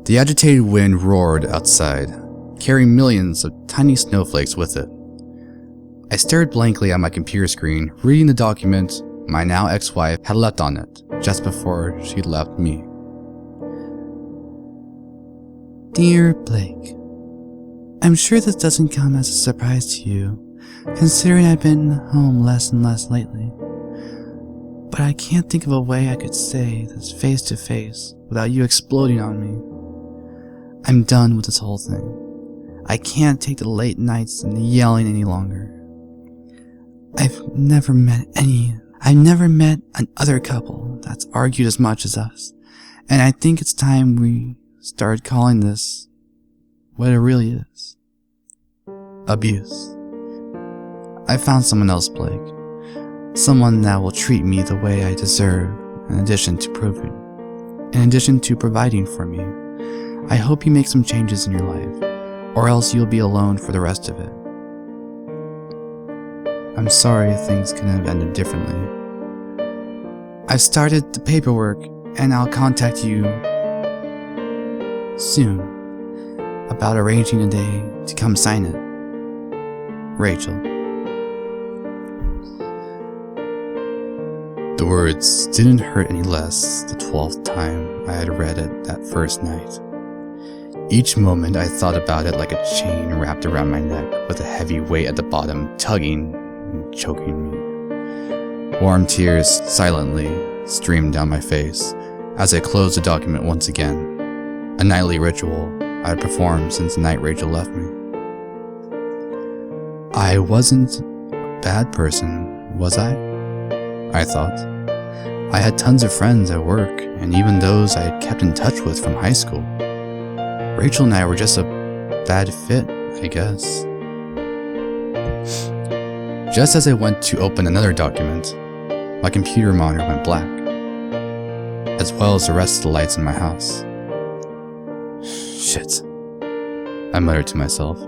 The agitated wind roared outside, carrying millions of tiny snowflakes with it. I stared blankly at my computer screen, reading the document my now ex-wife had left on it just before she left me. Dear Blake, I'm sure this doesn't come as a surprise to you, considering I've been home less and less lately. But I can't think of a way I could say this face to face without you exploding on me. I'm done with this whole thing. I can't take the late nights and the yelling any longer. I've never met another couple that's argued as much as us, and I think it's time we started calling this what it really is. Abuse. I found someone else, Blake. Someone that will treat me the way I deserve, in addition to providing for me. I hope you make some changes in your life, or else you'll be alone for the rest of it. I'm sorry things couldn't have ended differently. I've started the paperwork, and I'll contact you soon about arranging a day to come sign it. Rachel. The words didn't hurt any less the 12th time I had read it that first night. Each moment I thought about it like a chain wrapped around my neck with a heavy weight at the bottom tugging and choking me. Warm tears silently streamed down my face as I closed the document once again, a nightly ritual I had performed since the night Rachel left me. I wasn't a bad person, was I? I thought. I had tons of friends at work, and even those I had kept in touch with from high school. Rachel and I were just a bad fit, I guess. Just as I went to open another document, my computer monitor went black, as well as the rest of the lights in my house. Shit, I muttered to myself.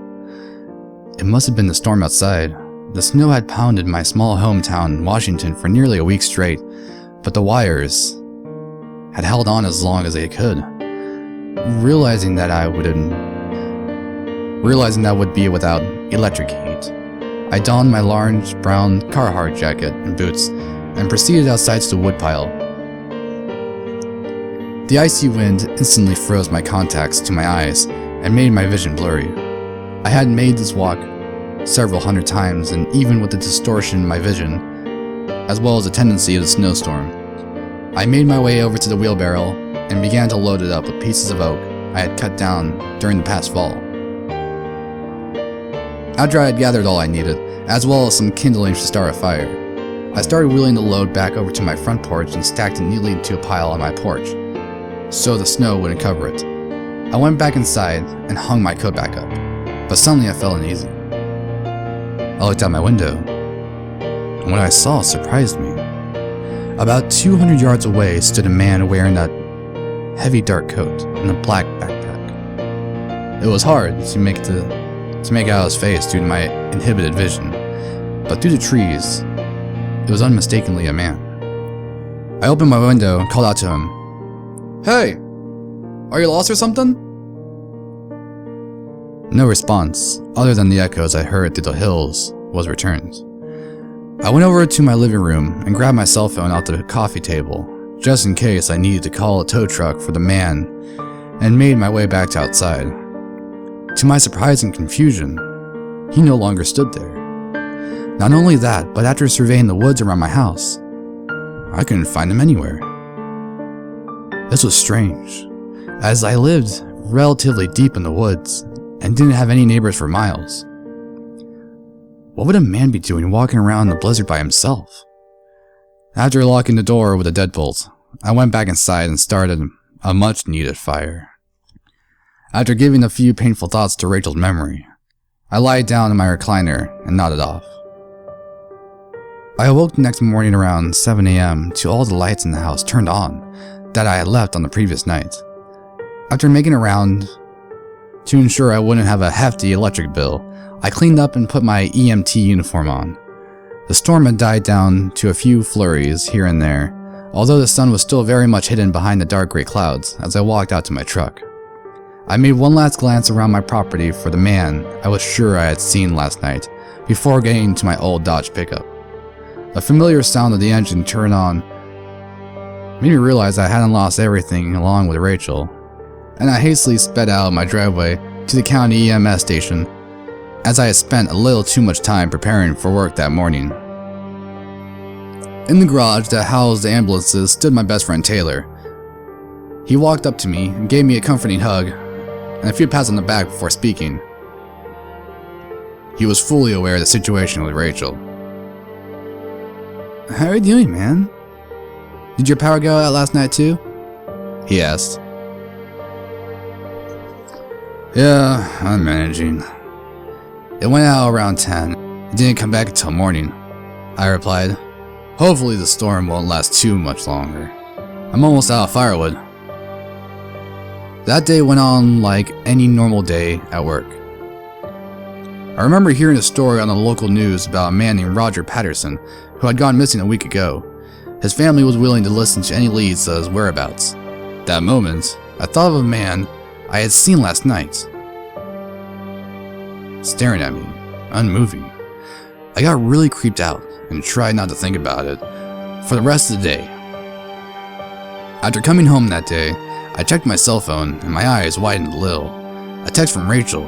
It must have been the storm outside. The snow had pounded my small hometown in Washington for nearly a week straight, but the wires had held on as long as they could. Realizing that would be without electric heat, I donned my large brown Carhartt jacket and boots and proceeded outside to the woodpile. The icy wind instantly froze my contacts to my eyes and made my vision blurry. I had made this walk several hundred times, and even with the distortion in my vision, as well as the tendency of the snowstorm, I made my way over to the wheelbarrow and began to load it up with pieces of oak I had cut down during the past fall. After I had gathered all I needed, as well as some kindling to start a fire, I started wheeling the load back over to my front porch and stacked it neatly into a pile on my porch, so the snow wouldn't cover it. I went back inside and hung my coat back up, but suddenly I felt uneasy. I looked out my window, and what I saw surprised me. About 200 yards away stood a man wearing a heavy dark coat and a black backpack. It was hard to make out his face due to my inhibited vision, but through the trees, it was unmistakably a man. I opened my window and called out to him, "Hey, are you lost or something?" No response, other than the echoes I heard through the hills, was returned. I went over to my living room and grabbed my cell phone off the coffee table, just in case I needed to call a tow truck for the man, and made my way back to outside. To my surprise and confusion, he no longer stood there. Not only that, but after surveying the woods around my house, I couldn't find him anywhere. This was strange, as I lived relatively deep in the woods and didn't have any neighbors for miles. What would a man be doing walking around in the blizzard by himself? After locking the door with a deadbolt, I went back inside and started a much-needed fire. After giving a few painful thoughts to Rachel's memory, I lied down in my recliner and nodded off. I awoke the next morning around 7 a.m. to all the lights in the house turned on that I had left on the previous night. After making a round to ensure I wouldn't have a hefty electric bill, I cleaned up and put my EMT uniform on. The storm had died down to a few flurries here and there, although the sun was still very much hidden behind the dark gray clouds as I walked out to my truck. I made one last glance around my property for the man I was sure I had seen last night before getting to my old Dodge pickup. The familiar sound of the engine turn on made me realize I hadn't lost everything along with Rachel, and I hastily sped out of my driveway to the county EMS station, as I had spent a little too much time preparing for work that morning. In the garage that housed the ambulances stood my best friend Taylor. He walked up to me and gave me a comforting hug and a few pats on the back before speaking. He was fully aware of the situation with Rachel. "How are you doing, man? Did your power go out last night too?" he asked. "Yeah, I'm managing. It went out around 10. It didn't come back until morning," I replied. "Hopefully the storm won't last too much longer. I'm almost out of firewood." That day went on like any normal day at work. I remember hearing a story on the local news about a man named Roger Patterson who had gone missing a week ago. His family was willing to listen to any leads to his whereabouts. That moment, I thought of a man I had seen last night, staring at me, unmoving. I got really creeped out and tried not to think about it for the rest of the day. After coming home that day, I checked my cell phone and my eyes widened a little. A text from Rachel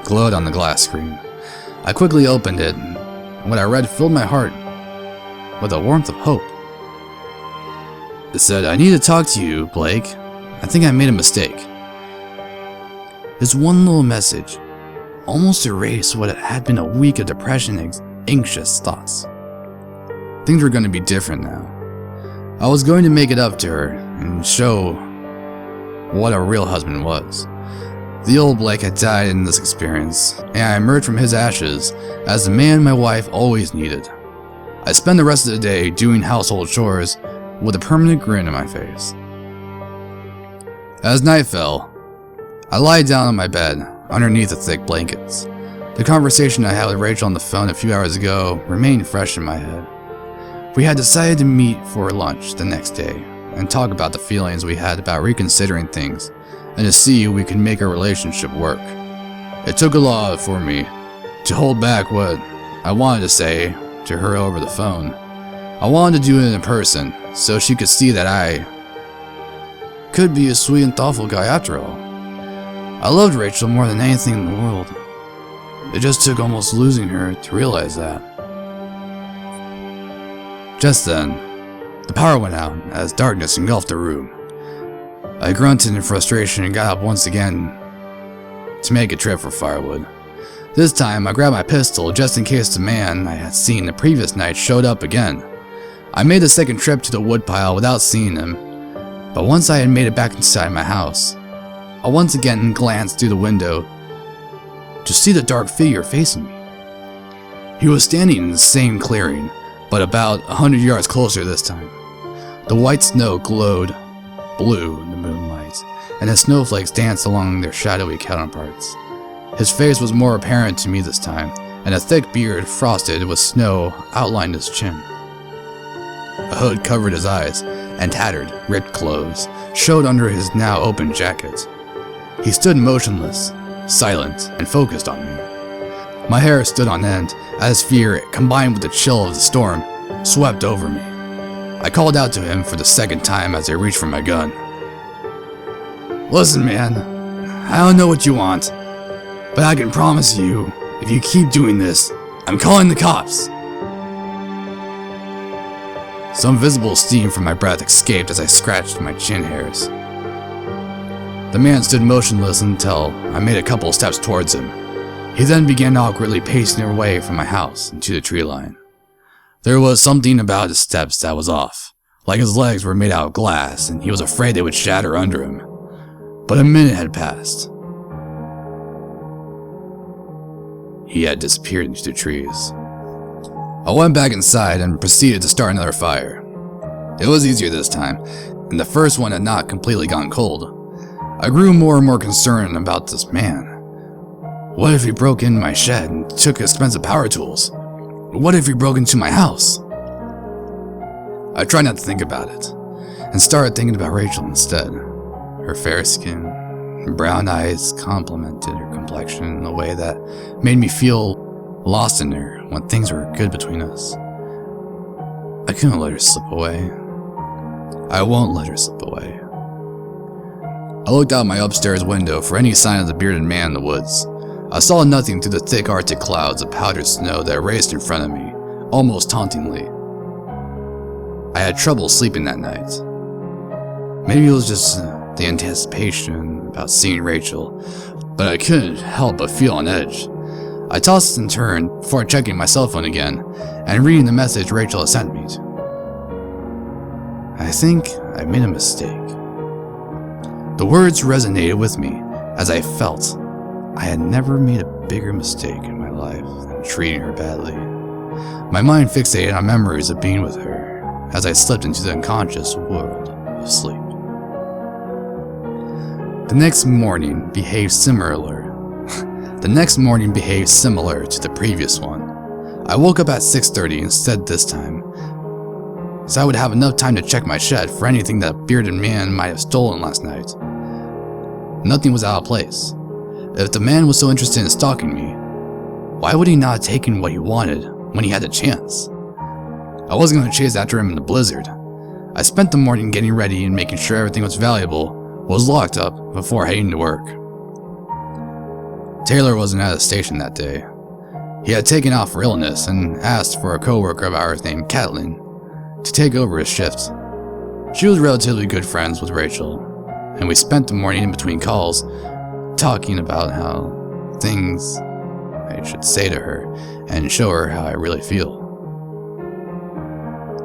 glowed on the glass screen. I quickly opened it, and what I read filled my heart with a warmth of hope. It said, "I need to talk to you, Blake. I think I made a mistake." This one little message almost erased what had been a week of depression and anxious thoughts. Things were going to be different now. I was going to make it up to her and show what a real husband was. The old Blake had died in this experience, and I emerged from his ashes as the man my wife always needed. I spent the rest of the day doing household chores with a permanent grin on my face. As night fell, I lied down on my bed underneath the thick blankets. The conversation I had with Rachel on the phone a few hours ago remained fresh in my head. We had decided to meet for lunch the next day and talk about the feelings we had about reconsidering things and to see if we could make our relationship work. It took a lot for me to hold back what I wanted to say to her over the phone. I wanted to do it in person so she could see that I could be a sweet and thoughtful guy after all. I loved Rachel more than anything in the world. It just took almost losing her to realize that. Just then, the power went out as darkness engulfed the room. I grunted in frustration and got up once again to make a trip for firewood. This time, I grabbed my pistol just in case the man I had seen the previous night showed up again. I made the second trip to the woodpile without seeing him, but once I had made it back inside my house, I once again glanced through the window to see the dark figure facing me. He was standing in the same clearing, but about 100 yards closer this time. The white snow glowed blue in the moonlight, and the snowflakes danced along their shadowy counterparts. His face was more apparent to me this time, and a thick beard frosted with snow outlined his chin. A hood covered his eyes, and tattered, ripped clothes showed under his now open jacket. He stood motionless, silent, and focused on me. My hair stood on end as fear, combined with the chill of the storm, swept over me. I called out to him for the second time as I reached for my gun. "Listen, man, I don't know what you want, but I can promise you, if you keep doing this, I'm calling the cops." Some visible steam from my breath escaped as I scratched my chin hairs. The man stood motionless until I made a couple steps towards him. He then began awkwardly pacing away from my house into the tree line. There was something about his steps that was off, like his legs were made out of glass and he was afraid they would shatter under him. But a minute had passed. He had disappeared into the trees. I went back inside and proceeded to start another fire. It was easier this time, and the first one had not completely gone cold. I grew more and more concerned about this man. What if he broke into my shed and took expensive power tools? What if he broke into my house? I tried not to think about it, and started thinking about Rachel instead. Her fair skin and brown eyes complemented her complexion in a way that made me feel lost in her when things were good between us. I couldn't let her slip away. I won't let her slip away. I looked out my upstairs window for any sign of the bearded man in the woods. I saw nothing through the thick Arctic clouds of powdered snow that raced in front of me, almost tauntingly. I had trouble sleeping that night. Maybe it was just the anticipation about seeing Rachel, but I couldn't help but feel on edge. I tossed and turned before checking my cell phone again and reading the message Rachel had sent me. I think I made a mistake. The words resonated with me as I felt I had never made a bigger mistake in my life than treating her badly. My mind fixated on memories of being with her as I slipped into the unconscious world of sleep. The next morning behaved similar to the previous one. I woke up at 6:30 instead this time, so I would have enough time to check my shed for anything that bearded man might have stolen last night. Nothing was out of place. If the man was so interested in stalking me, why would he not have taken what he wanted when he had the chance? I wasn't going to chase after him in the blizzard. I spent the morning getting ready and making sure everything was valuable was locked up before heading to work. Taylor wasn't at the station that day. He had taken off for illness and asked for a coworker of ours named Catelyn to take over his shift. She was relatively good friends with Rachel, and we spent the morning in between calls talking about how things I should say to her and show her how I really feel.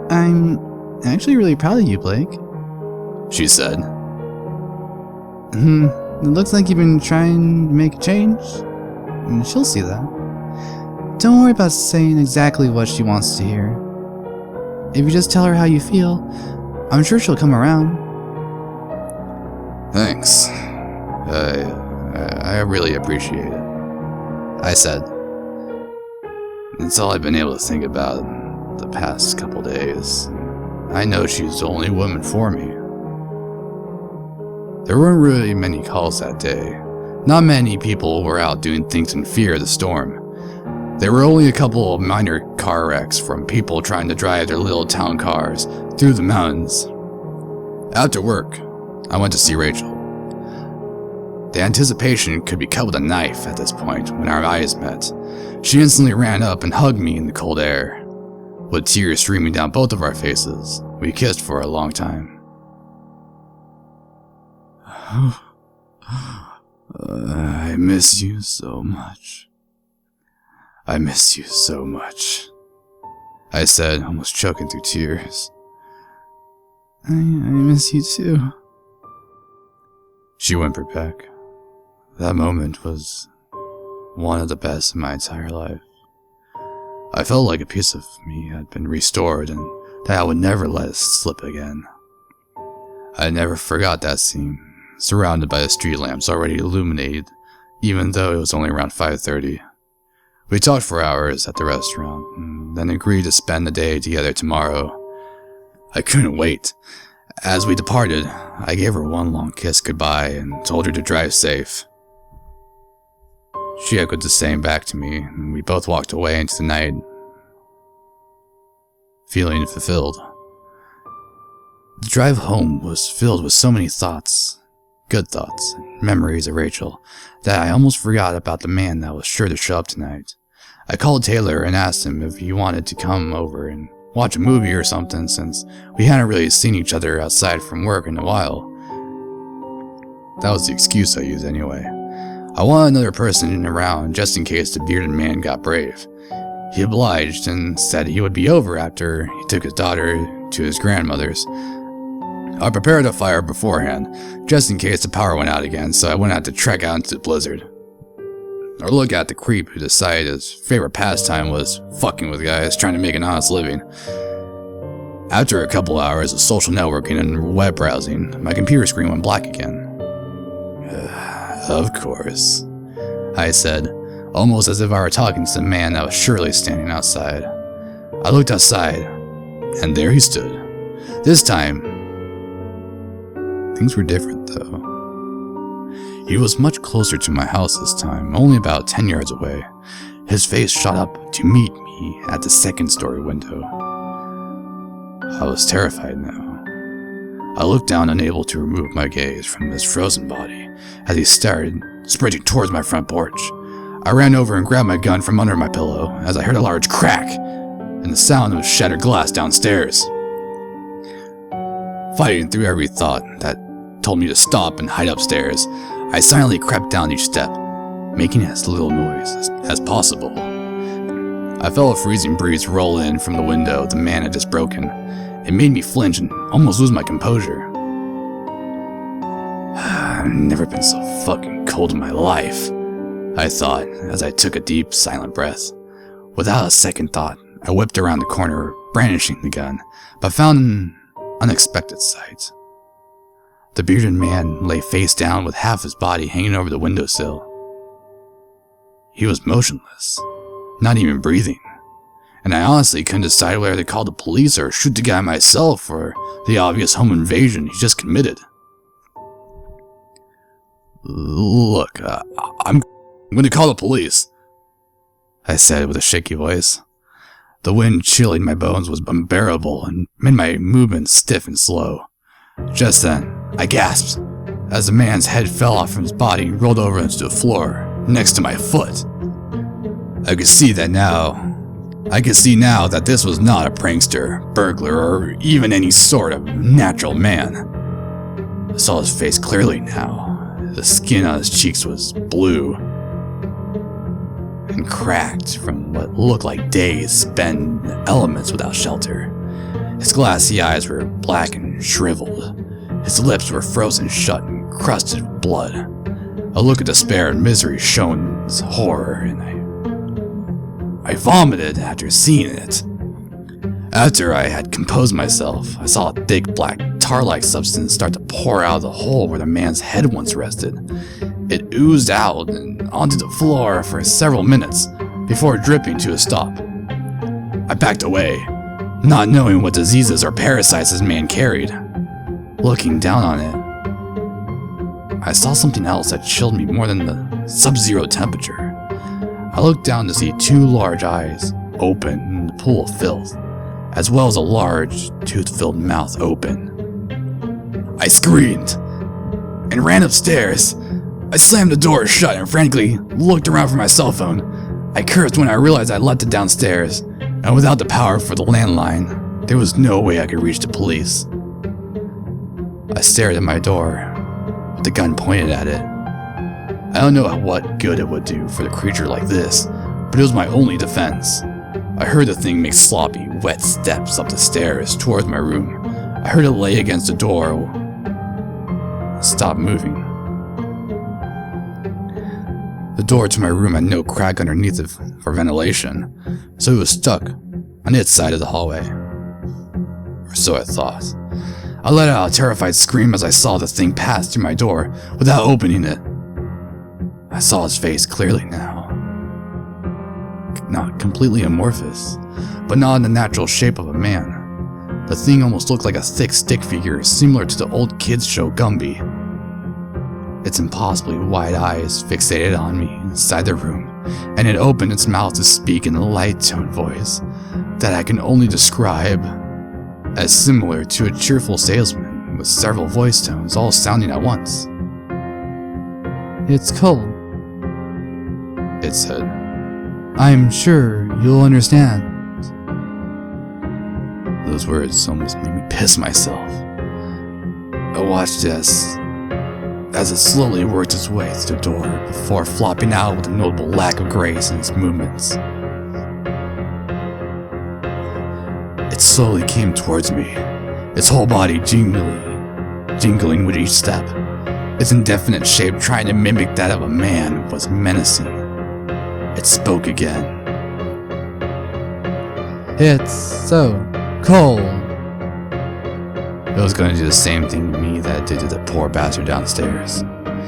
"I'm actually really proud of you, Blake," she said. "It looks like you've been trying to make a change. She'll see that. Don't worry about saying exactly what she wants to hear. If you just tell her how you feel, I'm sure she'll come around." "Thanks. I really appreciate it," I said. "It's all I've been able to think about the past couple days. I know she's the only woman for me." There weren't really many calls that day. Not many people were out doing things in fear of the storm. There were only a couple of minor car wrecks from people trying to drive their little town cars through the mountains. After work, I went to see Rachel. The anticipation could be cut with a knife at this point when our eyes met. She instantly ran up and hugged me in the cold air. With tears streaming down both of our faces, we kissed for a long time. "I miss you so much. I miss you so much," I said, almost choking through tears. I miss you too," she whimpered back. That moment was one of the best in my entire life. I felt like a piece of me had been restored and that I would never let it slip again. I never forgot that scene, surrounded by the street lamps already illuminated, even though it was only around 5:30. We talked for hours at the restaurant, and then agreed to spend the day together tomorrow. I couldn't wait. As we departed, I gave her one long kiss goodbye and told her to drive safe. She echoed the same back to me, and we both walked away into the night, feeling fulfilled. The drive home was filled with so many thoughts, good thoughts, and memories of Rachel, that I almost forgot about the man that was sure to show up tonight. I called Taylor and asked him if he wanted to come over and watch a movie or something, since we hadn't really seen each other outside from work in a while. That was the excuse I used anyway. I wanted another person around just in case the bearded man got brave. He obliged and said he would be over after he took his daughter to his grandmother's. I prepared a fire beforehand, just in case the power went out again, so I wouldn't have to trek out into the blizzard. Or look at the creep who decided his favorite pastime was fucking with guys trying to make an honest living. After a couple hours of social networking and web browsing, my computer screen went black again. "Of course," I said, almost as if I were talking to the man that was surely standing outside. I looked outside, and there he stood. This time, Things were different, though. He was much closer to my house this time, only about 10 yards away. His face shot up to meet me at the second-story window. I was terrified now. I looked down, unable to remove my gaze from his frozen body, as he started sprinting towards my front porch. I ran over and grabbed my gun from under my pillow, as I heard a large crack, and the sound of shattered glass downstairs. Fighting through every thought that told me to stop and hide upstairs, I silently crept down each step, making as little noise as possible. I felt a freezing breeze roll in from the window the man had just broken. It made me flinch and almost lose my composure. I've never been so fucking cold in my life, I thought as I took a deep, silent breath. Without a second thought, I whipped around the corner, brandishing the gun, but found an unexpected sight. The bearded man lay face down with half his body hanging over the windowsill. He was motionless, not even breathing, and I honestly couldn't decide whether to call the police or shoot the guy myself for the obvious home invasion he just committed. Look, I'm going to call the police, I said with a shaky voice. The wind chilling my bones was unbearable and made my movements stiff and slow. Just then, I gasped as the man's head fell off from his body and rolled over into the floor next to my foot. I could see now that this was not a prankster, burglar, or even any sort of natural man. I saw his face clearly now. The skin on his cheeks was blue and cracked from what looked like days spent in elements without shelter. His glassy eyes were black and shriveled. His lips were frozen shut and crusted with blood. A look of despair and misery shone in his horror, and I vomited after seeing it. After I had composed myself, I saw a thick black tar-like substance start to pour out of the hole where the man's head once rested. It oozed out and onto the floor for several minutes before dripping to a stop. I backed away, not knowing what diseases or parasites this man carried. Looking down on it, I saw something else that chilled me more than the sub-zero temperature. I looked down to see two large eyes open in the pool of filth, as well as a large, tooth-filled mouth open. I screamed and ran upstairs. I slammed the door shut and frantically looked around for my cell phone. I cursed when I realized I'd left it downstairs, and without the power for the landline, there was no way I could reach the police. I stared at my door, with the gun pointed at it. I don't know what good it would do for a creature like this, but it was my only defense. I heard the thing make sloppy, wet steps up the stairs towards my room. I heard it lay against the door and stop moving. The door to my room had no crack underneath it for ventilation, so it was stuck on its side of the hallway. Or so I thought. I let out a terrified scream as I saw the thing pass through my door without opening it. I saw his face clearly now. Not completely amorphous, but not in the natural shape of a man. The thing almost looked like a thick stick figure similar to the old kids show Gumby. Its impossibly wide eyes fixated on me inside the room, and it opened its mouth to speak in a light-toned voice that I can only describe as similar to a cheerful salesman with several voice tones all sounding at once. "It's cold," it said. "I'm sure you'll understand." Those words almost made me piss myself. I watched as it slowly worked its way through the door before flopping out with a notable lack of grace in its movements. It slowly came towards me, its whole body jingling with each step. Its indefinite shape trying to mimic that of a man was menacing. It spoke again. "It's so cold." It was going to do the same thing to me that it did to the poor bastard downstairs.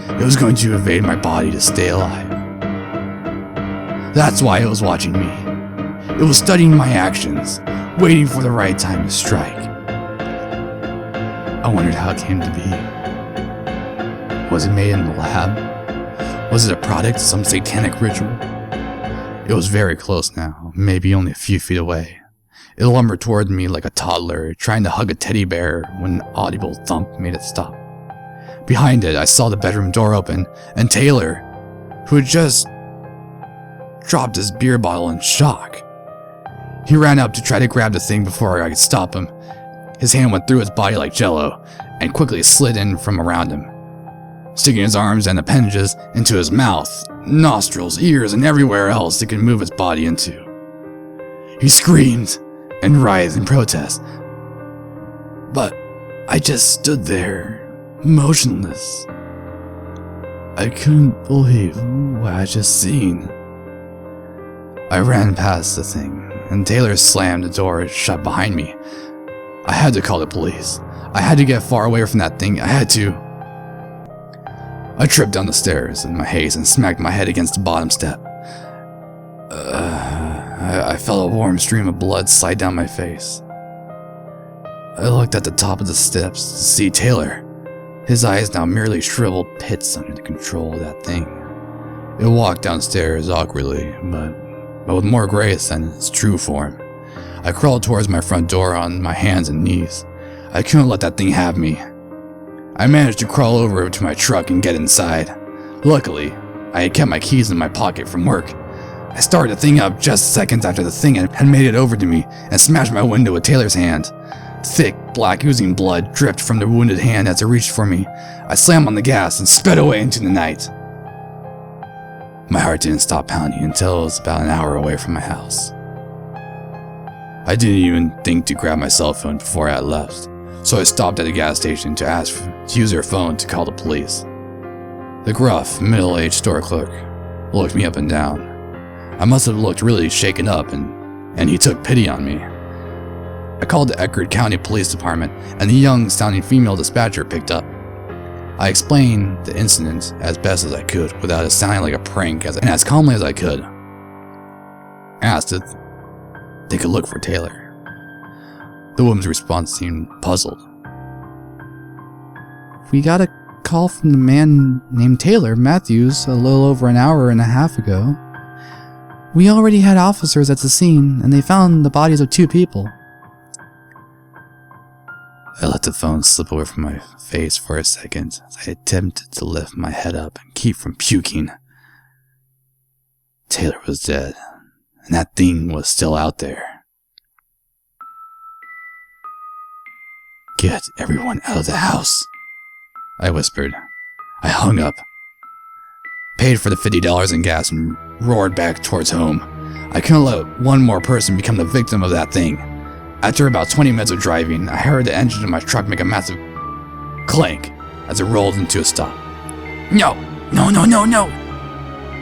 It was going to evade my body to stay alive. That's why it was watching me. It was studying my actions, waiting for the right time to strike. I wondered how it came to be. Was it made in the lab? Was it a product of some satanic ritual? It was very close now, maybe only a few feet away. It lumbered toward me like a toddler trying to hug a teddy bear when an audible thump made it stop. Behind it, I saw the bedroom door open, and Taylor, who had just dropped his beer bottle in shock. He ran up to try to grab the thing before I could stop him. His hand went through his body like jello, and quickly slid in from around him, sticking his arms and appendages into his mouth, nostrils, ears, and everywhere else it could move his body into. He screamed and writhed in protest, but I just stood there, motionless. I couldn't believe what I just seen. I ran past the thing, and Taylor slammed the door shut behind me. I had to call the police. I had to get far away from that thing. I had to. I tripped down the stairs in my haste and smacked my head against the bottom step. I felt a warm stream of blood slide down my face. I looked at the top of the steps to see Taylor, his eyes now merely shriveled pits under the control of that thing. It walked downstairs awkwardly, but with more grace than its true form. I crawled towards my front door on my hands and knees. I couldn't let that thing have me. I managed to crawl over to my truck and get inside. Luckily, I had kept my keys in my pocket from work. I started the thing up just seconds after the thing had made it over to me and smashed my window with Taylor's hand. Thick, black, oozing blood dripped from the wounded hand as it reached for me. I slammed on the gas and sped away into the night. My heart didn't stop pounding until it was about an hour away from my house. I didn't even think to grab my cell phone before I left, so I stopped at a gas station to ask to use their phone to call the police. The gruff, middle-aged store clerk looked me up and down. I must have looked really shaken up, and he took pity on me. I called the Eckerd County Police Department, and the young-sounding female dispatcher picked up. I explained the incident as best as I could without it sounding like a prank and as calmly as I could. I asked if they could look for Taylor. The woman's response seemed puzzled. We got a call from the man named Taylor Matthews a little over an hour and a half ago. We already had officers at the scene, and they found the bodies of 2 people. I let the phone slip away from my face for a second as I attempted to lift my head up and keep from puking. Taylor was dead, and that thing was still out there. "Get everyone out of the house," I whispered. I hung up, paid for the $50 in gas, and roared back towards home. I couldn't let one more person become the victim of that thing. After about 20 minutes of driving, I heard the engine of my truck make a massive clank as it rolled into a stop. No!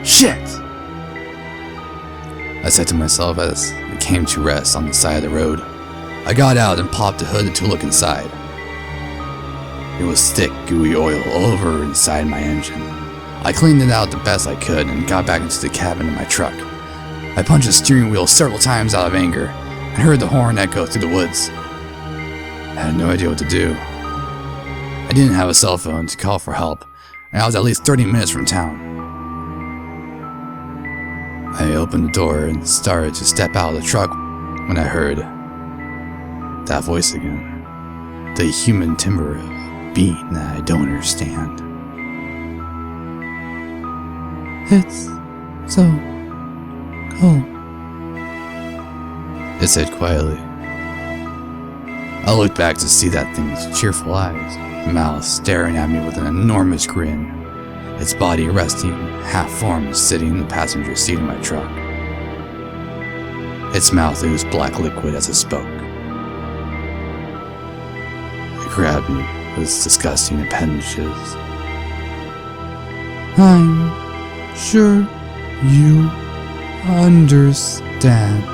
Shit! I said to myself as it came to rest on the side of the road. I got out and popped the hood to look inside. It was thick, gooey oil all over inside my engine. I cleaned it out the best I could and got back into the cabin of my truck. I punched the steering wheel several times out of anger and heard the horn echo through the woods. I had no idea what to do. I didn't have a cell phone to call for help, and I was at least 30 minutes from town. I opened the door and started to step out of the truck when I heard that voice again. The human timbre of a being that I don't understand. It's so cold, it said quietly. I looked back to see that thing's cheerful eyes, mouth staring at me with an enormous grin, its body resting, half-formed, sitting in the passenger seat of my truck. Its mouth oozed black liquid as it spoke. It grabbed me with its disgusting appendages. I'm sure you understand.